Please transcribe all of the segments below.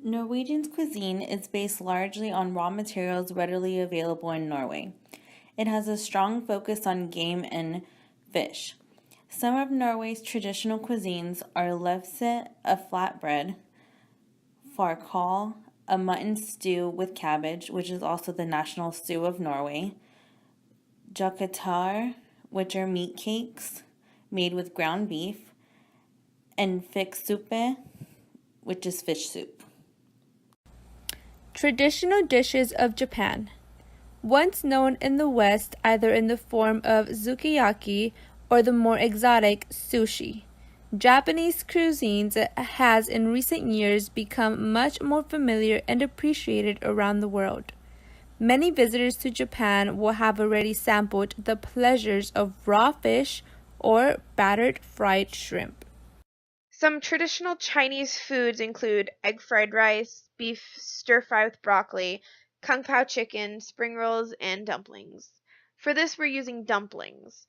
Norwegian's cuisine is based largely on raw materials readily available in Norway. It has a strong focus on game and fish. Some of Norway's traditional cuisines are lefse, a flatbread, farkål, a mutton stew with cabbage, which is also the national stew of Norway, jakatar, which are meat cakes made with ground beef, and fisksuppe, which is fish soup. Traditional dishes of Japan. Once known in the West either in the form of sukiyaki or the more exotic sushi, Japanese cuisine has in recent years become much more familiar and appreciated around the world. Many visitors to Japan will have already sampled the pleasures of raw fish or battered fried shrimp. Some traditional Chinese foods include egg fried rice, beef stir-fry with broccoli, kung pao chicken, spring rolls, and dumplings. For this, we're using dumplings.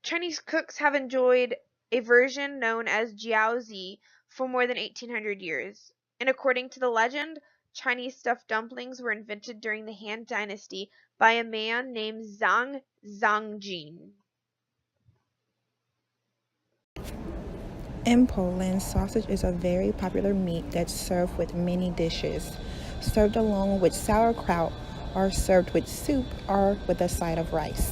Chinese cooks have enjoyed a version known as jiaozi for more than 1800 years. And according to the legend, Chinese stuffed dumplings were invented during the Han Dynasty by a man named Zhang Zongjin. In Poland, sausage is a very popular meat that's served with many dishes, served along with sauerkraut, or served with soup or with a side of rice.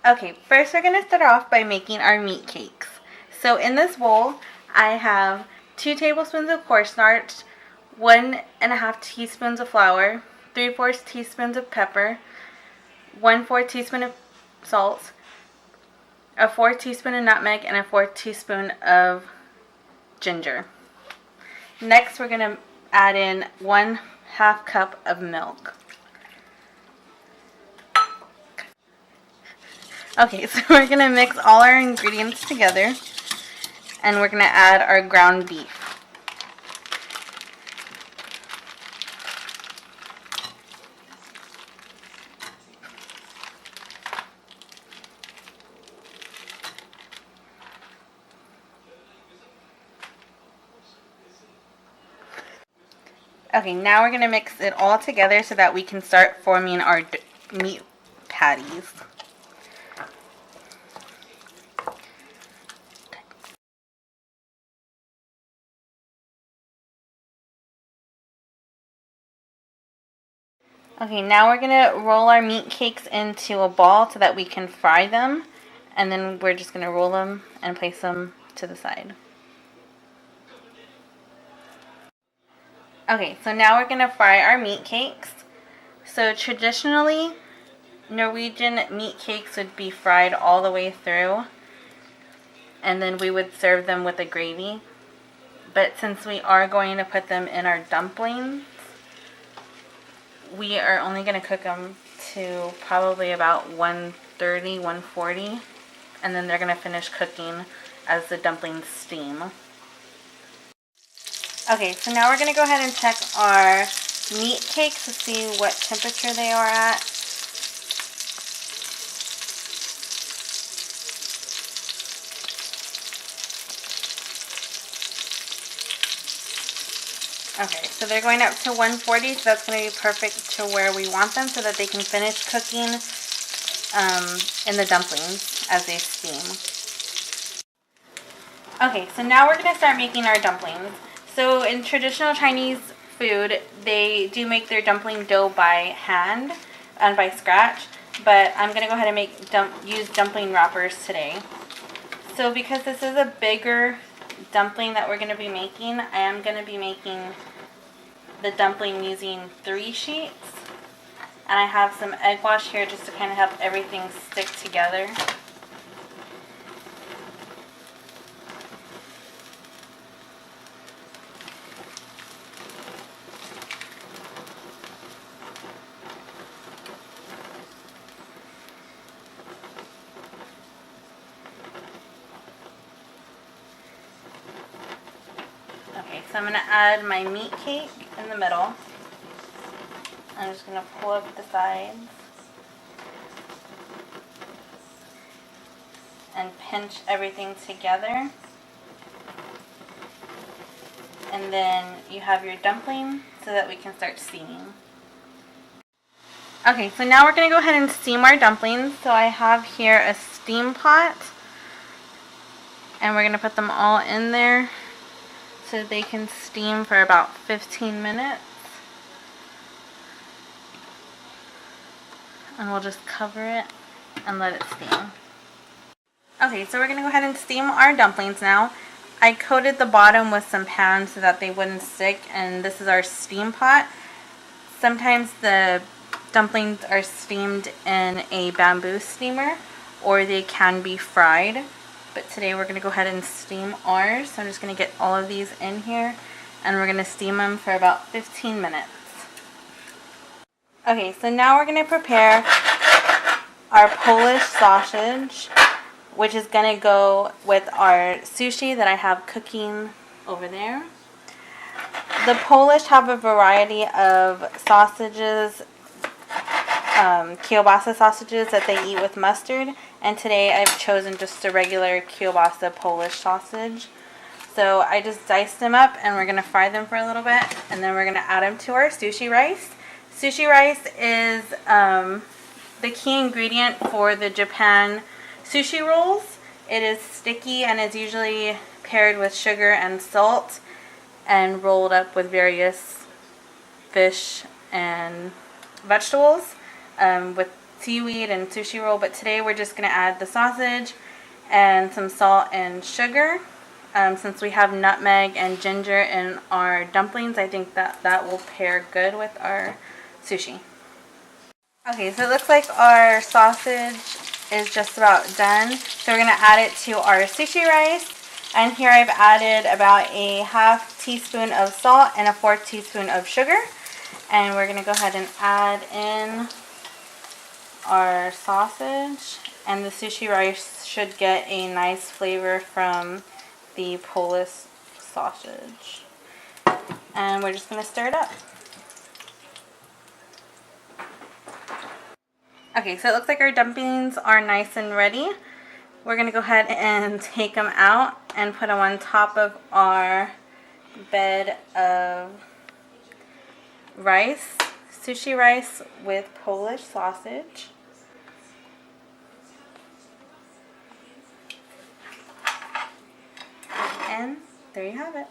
Okay, first we're going to start off by making our meat cakes. So in this bowl, I have 2 tablespoons of cornstarch, 1.5 teaspoons of flour, 3/4 teaspoons of pepper, 1/4 teaspoon of salt, a 4 teaspoon of nutmeg, and a 4 teaspoon of ginger. Next, we're going to add in 1/2 cup of milk. Okay, so we're going to mix all our ingredients together, and we're going to add our ground beef. Okay, now we're going to mix it all together so that we can start forming our meat patties. Okay, now we're going to roll our meat cakes into a ball so that we can fry them. And then we're just going to roll them and place them to the side. Okay, so now we're going to fry our meat cakes. So traditionally, Norwegian meat cakes would be fried all the way through. And then we would serve them with a gravy. But since we are going to put them in our dumplings, we are only going to cook them to probably about 130, 140, and then they're going to finish cooking as the dumplings steam. Okay, so now we're going to go ahead and check our meat cakes to see what temperature they are at. Okay, so they're going up to 140, so that's going to be perfect to where we want them so that they can finish cooking in the dumplings as they steam. Okay, so now we're going to start making our dumplings. So in traditional Chinese food, they do make their dumpling dough by hand and by scratch, but I'm going to go ahead and use dumpling wrappers today. So because this is a bigger dumpling that we're going to be making, I am going to be making the dumpling using 3 sheets. And I have some egg wash here just to kind of help everything stick together. Okay, so I'm going to add my meat cake in the middle. I'm just going to pull up the sides. and pinch everything together. And then you have your dumpling so that we can start steaming. Okay, so now we're going to go ahead and steam our dumplings. So I have here a steam pot, and we're going to put them all in there so they can steam for about 15 minutes. And we'll just cover it and let it steam. Okay, so we're going to go ahead and steam our dumplings now. I coated the bottom with some pan so that they wouldn't stick, and this is our steam pot. Sometimes the dumplings are steamed in a bamboo steamer, or they can be fried. But today we're going to go ahead and steam ours. So I'm just going to get all of these in here, and we're going to steam them for about 15 minutes. Okay, so now we're going to prepare our Polish sausage, which is going to go with our sushi that I have cooking over there. The Polish have a variety of sausages, kielbasa sausages that they eat with mustard, and today I've chosen just a regular kielbasa Polish sausage. So I just diced them up, and we're going to fry them for a little bit, and then we're going to add them to our sushi rice. Sushi rice is the key ingredient for the Japan sushi rolls. It is sticky and is usually paired with sugar and salt and rolled up with various fish and vegetables with seaweed and sushi roll. But today we're just going to add the sausage and some salt and sugar. Since we have nutmeg and ginger in our dumplings, I think that will pair good with our sushi. Okay, so it looks like our sausage is just about done. So we're going to add it to our sushi rice. And here I've added about a ½ teaspoon of salt and a 4th teaspoon of sugar. And we're going to go ahead and add in our sausage. And the sushi rice should get a nice flavor from the Polish sausage. And we're just going to stir it up. Okay, so it looks like our dumplings are nice and ready. We're going to go ahead and take them out and put them on top of our bed of rice, sushi rice with Polish sausage. And there you have it.